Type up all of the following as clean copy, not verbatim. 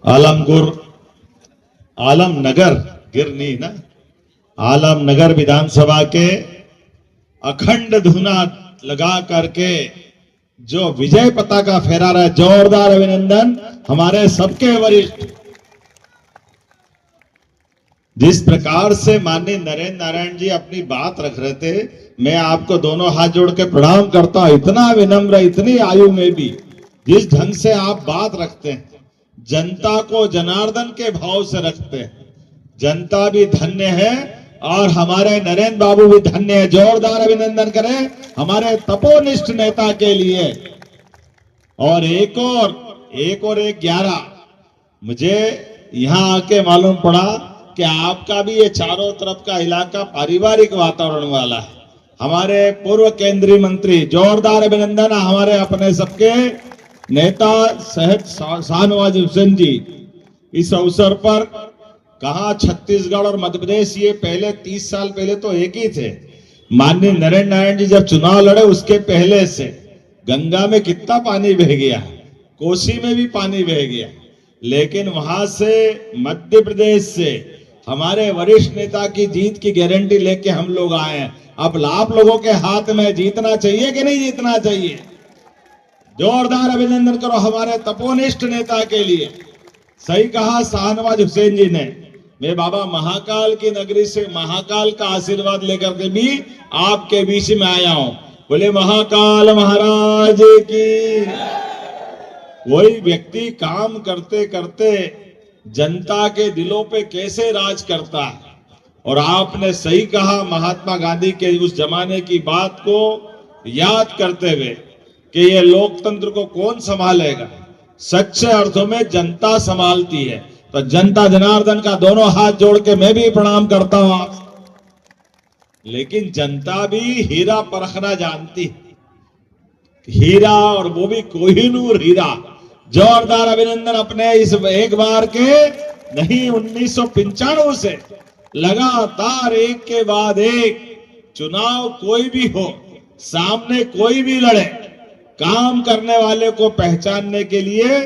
आलमपुर आलमनगर गिरनी ना आलमनगर विधानसभा के अखंड धुना लगा करके जो विजय पताका फहरा रहा है, जोरदार अभिनंदन हमारे सबके वरिष्ठ। जिस प्रकार से माननीय नरेंद्र नारायण जी अपनी बात रख रहे थे, मैं आपको दोनों हाथ जोड़ के प्रणाम करता हूं। इतना विनम्र, इतनी आयु में भी जिस ढंग से आप बात रखते हैं, जनता को जनार्दन के भाव से रखते हैं, जनता भी धन्य है और हमारे नरेंद्र बाबू भी धन्य है। जोरदार अभिनंदन करें हमारे तपोनिष्ठ नेता के लिए। और एक और 11 मुझे यहां आके मालूम पड़ा कि आपका भी ये चारों तरफ का इलाका पारिवारिक वातावरण वाला है। हमारे पूर्व केंद्रीय मंत्री, जोरदार अभिनंदन हमारे अपने सबके नेता शहीद शाहनवाज हुसैन जी, इस अवसर पर कहा छत्तीसगढ़ और मध्य प्रदेश ये पहले 30 साल पहले तो एक ही थे। माननीय नरेंद्र नारायण जी जब चुनाव लड़े उसके पहले से गंगा में कितना पानी बह गया, कोसी में भी पानी बह गया, लेकिन वहां से मध्य प्रदेश से हमारे वरिष्ठ नेता की जीत की गारंटी लेके हम लोग आए हैं। अब आप लोगों के हाथ में जीतना चाहिए कि नहीं जीतना चाहिए? जोरदार अभिनंदन करो हमारे तपोनिष्ठ नेता के लिए। सही कहा शाहनवाज हुसैन जी ने। मैं बाबा महाकाल की नगरी से महाकाल का आशीर्वाद लेकर के भी आपके बीच में आया हूं। बोले महाकाल महाराज की। वही व्यक्ति काम करते करते जनता के दिलों पे कैसे राज करता है। और आपने सही कहा, महात्मा गांधी के उस जमाने की बात को याद करते हुए कि ये लोकतंत्र को कौन संभालेगा, सच्चे अर्थों में जनता संभालती है। तो जनता जनार्दन का दोनों हाथ जोड़ के मैं भी प्रणाम करता हूं आप। लेकिन जनता भी हीरा परखना जानती है, हीरा, और वो भी कोहिनूर हीरा। जोरदार अभिनंदन अपने इस एक बार के नहीं 1995 से लगातार एक के बाद एक चुनाव कोई भी हो, सामने कोई भी लड़े, काम करने वाले को पहचानने के लिए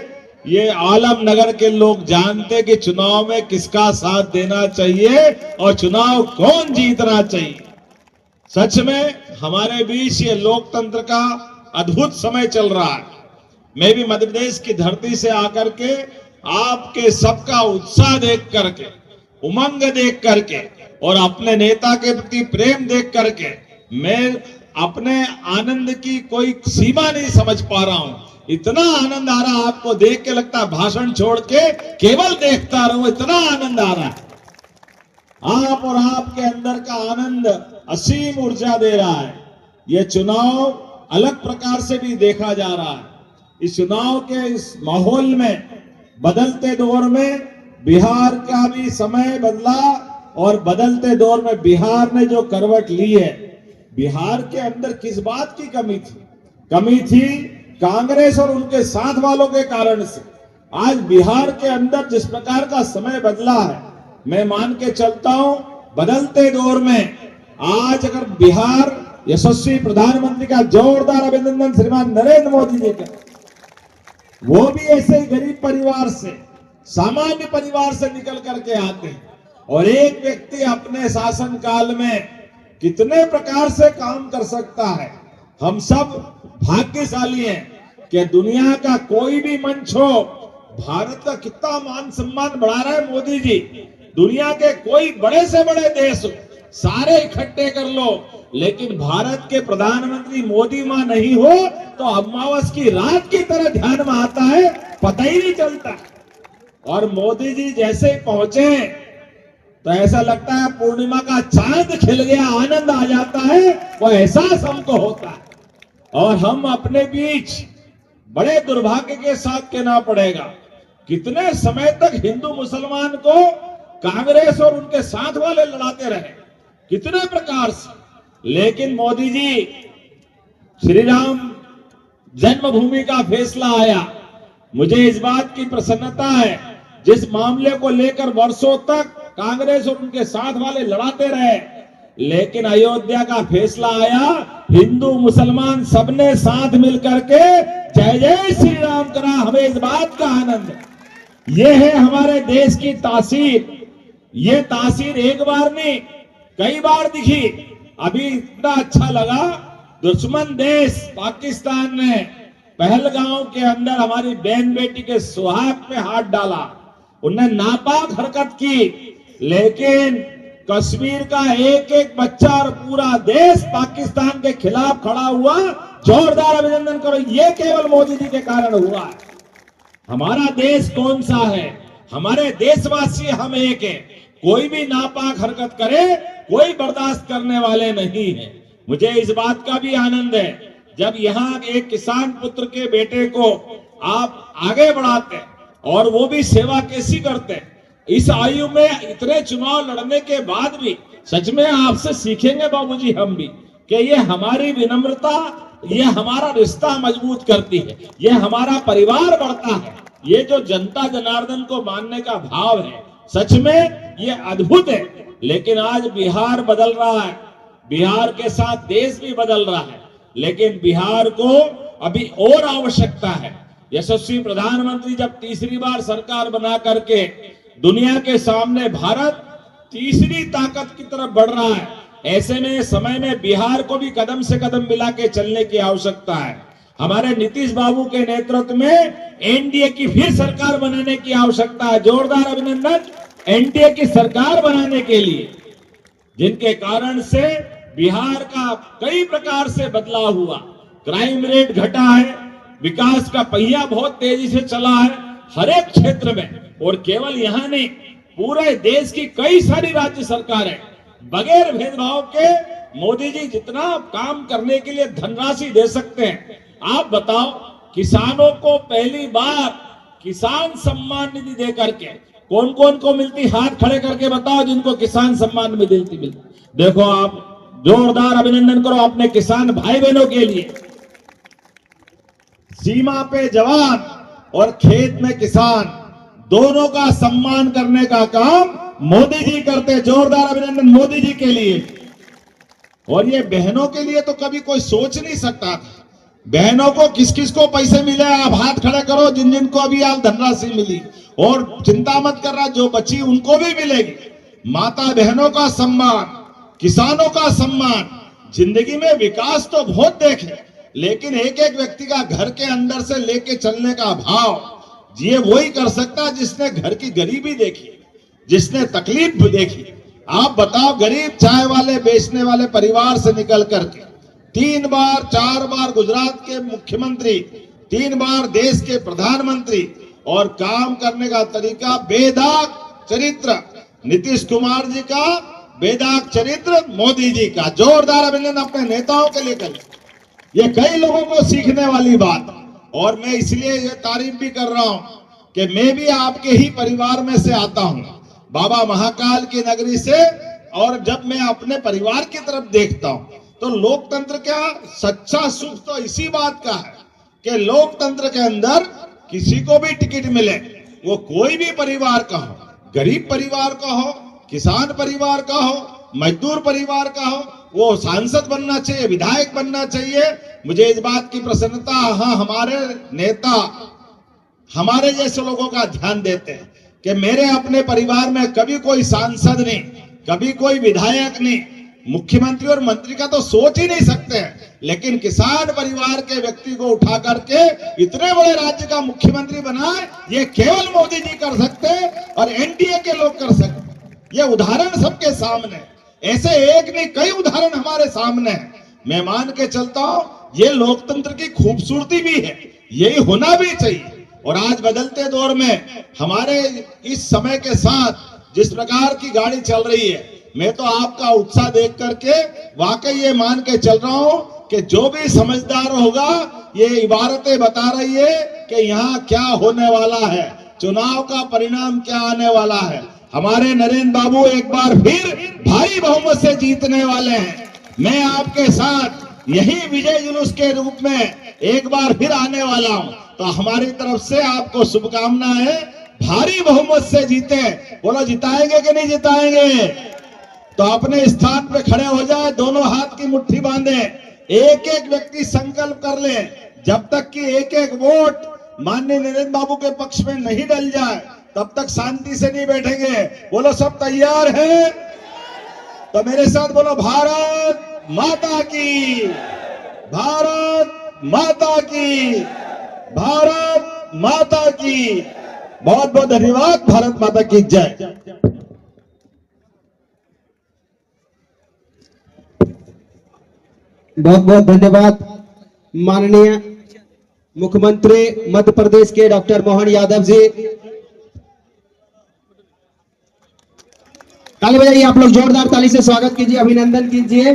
ये आलमनगर के लोग जानते कि चुनाव में किसका साथ देना चाहिए और चुनाव कौन जीतना चाहिए। सच में हमारे बीच ये लोकतंत्र का अद्भुत समय चल रहा है। मैं भी मध्य प्रदेश की धरती से आकर के आपके सबका उत्साह देख करके, उमंग देख करके और अपने नेता के प्रति प्रेम देख करके मैं अपने आनंद की कोई सीमा नहीं समझ पा रहा हूं। इतना आनंद आ रहा है, आपको देख के लगता है भाषण छोड़ के केवल देखता रहूं, इतना आनंद आ रहा है। आप और आपके अंदर का आनंद असीम ऊर्जा दे रहा है। यह चुनाव अलग प्रकार से भी देखा जा रहा है। इस चुनाव के इस माहौल में, बदलते दौर में बिहार का भी समय बदला और बदलते दौर में बिहार ने जो करवट ली है, बिहार के अंदर किस बात की कमी थी? कमी थी कांग्रेस और उनके साथ वालों के कारण से। आज बिहार के अंदर जिस प्रकार का समय बदला है, मैं मान के चलता हूं बदलते दौर में आज अगर बिहार यशस्वी प्रधानमंत्री का जोरदार अभिनंदन श्रीमान नरेंद्र मोदी जी का, वो भी ऐसे ही गरीब परिवार से, सामान्य परिवार से निकल करके आते हैं और एक व्यक्ति अपने शासन काल में कितने प्रकार से काम कर सकता है। हम सब भाग्यशाली हैं कि दुनिया का कोई भी मंच हो, भारत का कितना मान सम्मान बढ़ा रहा है मोदी जी। दुनिया के कोई बड़े से बड़े देश हो, सारे इकट्ठे कर लो, लेकिन भारत के प्रधानमंत्री मोदी मां नहीं हो तो अमावस की रात की तरह ध्यान में आता है, पता ही नहीं चलता। और मोदी जी जैसे ही पहुंचे तो ऐसा लगता है पूर्णिमा का चांद खिल गया, आनंद आ जाता है, वो एहसास हमको होता है। और हम अपने बीच बड़े दुर्भाग्य के साथ कहना पड़ेगा, कितने समय तक हिंदू मुसलमान को कांग्रेस और उनके साथ वाले लड़ाते रहे, कितने प्रकार से। लेकिन मोदी जी, श्री राम जन्मभूमि का फैसला आया, मुझे इस बात की प्रसन्नता है, जिस मामले को लेकर वर्षों तक कांग्रेस और उनके साथ वाले लड़ाते रहे, लेकिन अयोध्या का फैसला आया, हिंदू मुसलमान सबने साथ मिलकर के जय जय श्री राम करा। हमें इस बात का आनंद है। ये है हमारे देश की तासीर। ये तासीर एक बार नहीं कई बार दिखी। अभी इतना अच्छा लगा, दुश्मन देश पाकिस्तान ने पहलगांव के अंदर हमारी बहन बेटी के सुहाग पे हाथ डाला, उन्हें नापाक हरकत की, लेकिन कश्मीर का एक एक बच्चा और पूरा देश पाकिस्तान के खिलाफ खड़ा हुआ। जोरदार अभिनंदन करो। ये केवल मोदी जी के कारण हुआ है। हमारा देश कौन सा है? हमारे देशवासी हम एक हैं। कोई भी नापाक हरकत करे कोई बर्दाश्त करने वाले नहीं है। मुझे इस बात का भी आनंद है जब यहाँ एक किसान पुत्र के बेटे को आप आगे बढ़ाते और वो भी सेवा कैसी करते। इस आयु में इतने चुनाव लड़ने के बाद भी सच में आपसे सीखेंगे बाबूजी हम भी कि ये हमारी विनम्रता, ये हमारा रिश्ता मजबूत करती है, ये हमारा परिवार बढ़ता है। ये जो जनता जनार्दन को मानने का भाव है सच में ये अद्भुत है। लेकिन आज बिहार बदल रहा है, बिहार के साथ देश भी बदल रहा है, लेकिन बिहार को अभी और आवश्यकता है। यशस्वी प्रधानमंत्री जब तीसरी बार सरकार बना करके दुनिया के सामने भारत तीसरी ताकत की तरफ बढ़ रहा है, ऐसे में समय में बिहार को भी कदम से कदम मिला के चलने की आवश्यकता है। हमारे नीतीश बाबू के नेतृत्व में एनडीए की फिर सरकार बनाने की आवश्यकता है। जोरदार अभिनंदन एनडीए की सरकार बनाने के लिए, जिनके कारण से बिहार का कई प्रकार से बदलाव हुआ। क्राइम रेट घटा है, विकास का पहिया बहुत तेजी से चला है हर एक क्षेत्र में। और केवल यहाँ नहीं, पूरे देश की कई सारी राज्य सरकारें बगैर भेदभाव के मोदी जी जितना काम करने के लिए धनराशि दे सकते हैं। आप बताओ, किसानों को पहली बार किसान सम्मान निधि दे करके कौन कौन को मिलती? हाथ खड़े करके बताओ जिनको किसान सम्मान निधि मिलती। देखो, आप जोरदार अभिनंदन करो अपने किसान भाई बहनों के लिए। सीमा पे जवान और खेत में किसान दोनों का सम्मान करने का काम मोदी जी करते। जोरदार अभिनंदन मोदी जी के लिए। और ये बहनों के लिए तो कभी कोई सोच नहीं सकता। बहनों को किस किस को पैसे मिले? आप हाथ खड़े करो जिन जिन को अभी आज धनराशि मिली। और चिंता मत करना, जो बची उनको भी मिलेगी। माता बहनों का सम्मान, किसानों का सम्मान। जिंदगी में विकास तो बहुत देखे, लेकिन एक एक व्यक्ति का घर के अंदर से लेके चलने का भाव ये वही कर सकता जिसने घर की गरीबी देखी, जिसने तकलीफ देखी। आप बताओ, गरीब चाय वाले बेचने वाले परिवार से निकल करके 3 बार 4 बार गुजरात के मुख्यमंत्री, 3 बार देश के प्रधानमंत्री, और काम करने का तरीका बेदाग चरित्र नीतीश कुमार जी का, बेदाग चरित्र मोदी जी का। जोरदार अभिनंदन अपने नेताओं के लिए करें। ये कई लोगों को सीखने वाली बात। और मैं इसलिए ये तारीफ भी कर रहा हूं कि मैं भी आपके ही परिवार में से आता हूं, बाबा महाकाल की नगरी से। और जब मैं अपने परिवार की तरफ देखता हूं तो लोकतंत्र का सच्चा सुख तो इसी बात का है कि लोकतंत्र के अंदर किसी को भी टिकट मिले, वो कोई भी परिवार का हो, गरीब परिवार का हो, किसान परिवार का हो, मजदूर परिवार का हो, वो सांसद बनना चाहिए, विधायक बनना चाहिए। मुझे इस बात की प्रसन्नता, हाँ, हमारे नेता हमारे जैसे लोगों का ध्यान देते हैं कि मेरे अपने परिवार में कभी कोई सांसद नहीं, कभी कोई विधायक नहीं, मुख्यमंत्री और मंत्री का तो सोच ही नहीं सकते हैं, लेकिन किसान परिवार के व्यक्ति को उठा करके इतने बड़े राज्य का मुख्यमंत्री बनाए, ये केवल मोदी जी कर सकते हैं और एनडीए के लोग कर सकते। ये उदाहरण सबके सामने, ऐसे एक नहीं कई उदाहरण हमारे सामने हैं। मैं मान के चलता हूं ये लोकतंत्र की खूबसूरती भी है, यही होना भी चाहिए। और आज बदलते दौर में हमारे इस समय के साथ जिस प्रकार की गाड़ी चल रही है, मैं तो आपका उत्साह देख करके वाकई ये मान के चल रहा हूं कि जो भी समझदार होगा ये इबारतें बता रही है कि यहाँ क्या होने वाला है, चुनाव का परिणाम क्या आने वाला है। हमारे नरेंद्र बाबू एक बार फिर भारी बहुमत से जीतने वाले हैं। मैं आपके साथ यही विजय जुलूस के रूप में एक बार फिर आने वाला हूं, तो हमारी तरफ से आपको शुभकामनाएं। भारी बहुमत से जीते। बोलो, जिताएंगे कि नहीं जिताएंगे? तो अपने स्थान पे खड़े हो जाए, दोनों हाथ की मुट्ठी बांधे, एक एक व्यक्ति संकल्प कर ले, जब तक कि एक एक वोट माननीय नरेंद्र बाबू के पक्ष में नहीं डल जाए तब तक शांति से नहीं बैठेंगे। बोलो सब तैयार है? तो मेरे साथ बोलो भारत माता की, भारत माता की, भारत माता की। बहुत बहुत धन्यवाद। भारत माता की जय। बहुत बहुत धन्यवाद माननीय मुख्यमंत्री मध्य प्रदेश के डॉक्टर मोहन यादव जी। ताली बजाइए आप लोग, जोरदार ताली से स्वागत कीजिए, अभिनंदन कीजिए।